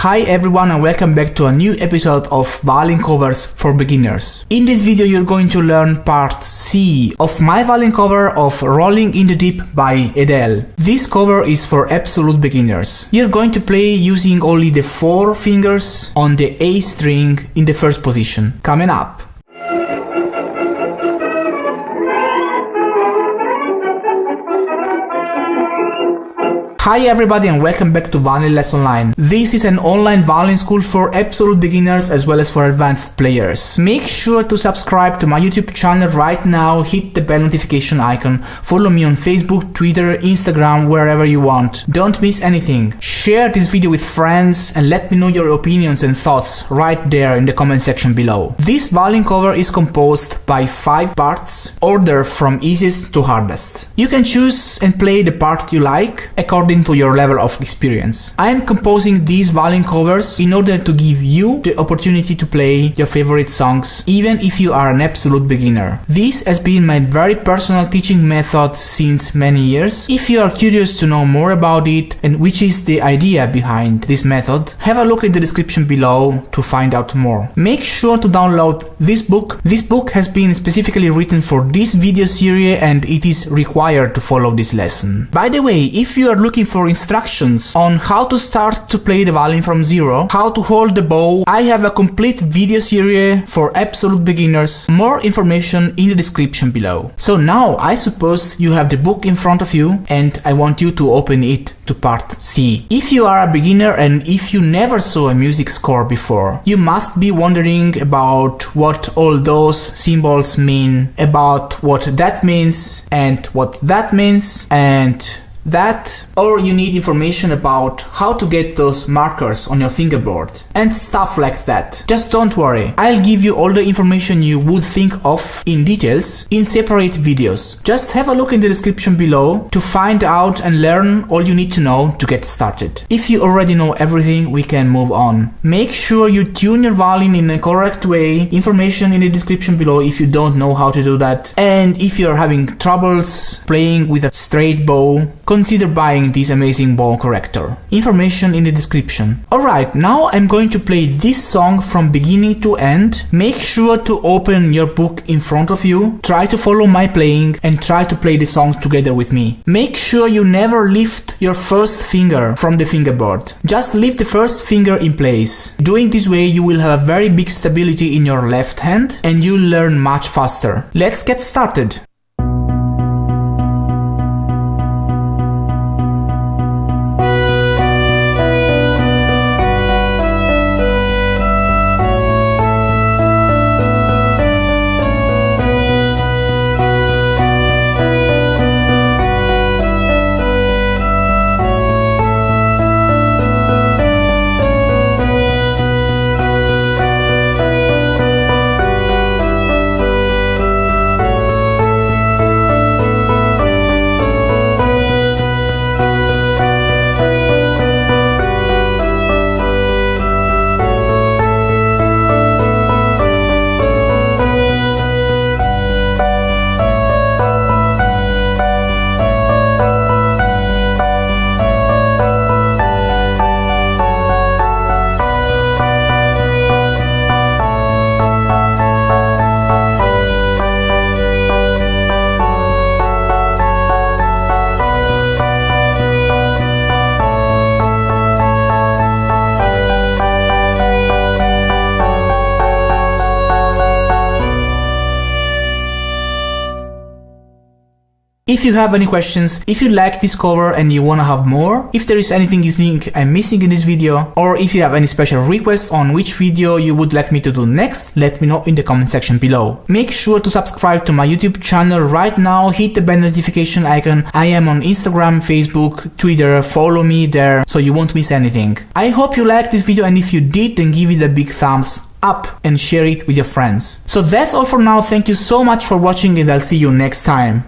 Hi everyone and welcome back to a new episode of violin covers for beginners. In this video you're going to learn part C of my violin cover of Rolling in the Deep by Adele. This cover is for absolute beginners. You're going to play using only the 4 fingers on the A string in the first position. Coming up. Hi everybody and welcome back to Violin Lesson Online. This is an online violin school for absolute beginners as well as for advanced players. Make sure to subscribe to my YouTube channel right now, hit the bell notification icon, follow me on Facebook, Twitter, Instagram, wherever you want. Don't miss anything. Share this video with friends and let me know your opinions and thoughts right there in the comment section below. This violin cover is composed by 5 parts, ordered from easiest to hardest. You can choose and play the part you like according to your level of experience. I am composing these violin covers in order to give you the opportunity to play your favorite songs even if you are an absolute beginner. This has been my very personal teaching method since many years. If you are curious to know more about it and which is the idea behind this method, have a look in the description below to find out more. Make sure to download this book. This book has been specifically written for this video series and it is required to follow this lesson. By the way, if you are looking for instructions on how to start to play the violin from zero, how to hold the bow, I have a complete video series for absolute beginners. More information in the description below. So now I suppose you have the book in front of you and I want you to open it to part C. If you are a beginner and if you never saw a music score before, you must be wondering about what all those symbols mean, about what that means and what that means and that, or you need information about how to get those markers on your fingerboard and stuff like that. Just don't worry, I'll give you all the information you would think of in details in separate videos. Just have a look in the description below to find out and learn all you need to know to get started. If you already know everything, we can move on. Make sure you tune your violin in a correct way. Information in the description below if you don't know how to do that. And if you're having troubles playing with a straight bow, consider buying this amazing bow corrector. Information in the description. Alright, now I'm going to play this song from beginning to end. Make sure to open your book in front of you, try to follow my playing and try to play the song together with me. Make sure you never lift your first finger from the fingerboard. Just leave the first finger in place. Doing this way you will have a very big stability in your left hand and you'll learn much faster. Let's get started. If you have any questions, if you like this cover and you wanna have more, if there is anything you think I'm missing in this video, or if you have any special requests on which video you would like me to do next, let me know in the comment section below. Make sure to subscribe to my YouTube channel right now, hit the bell notification icon. I am on Instagram, Facebook, Twitter, follow me there so you won't miss anything. I hope you liked this video and if you did, then give it a big thumbs up and share it with your friends. So that's all for now, thank you so much for watching and I'll see you next time.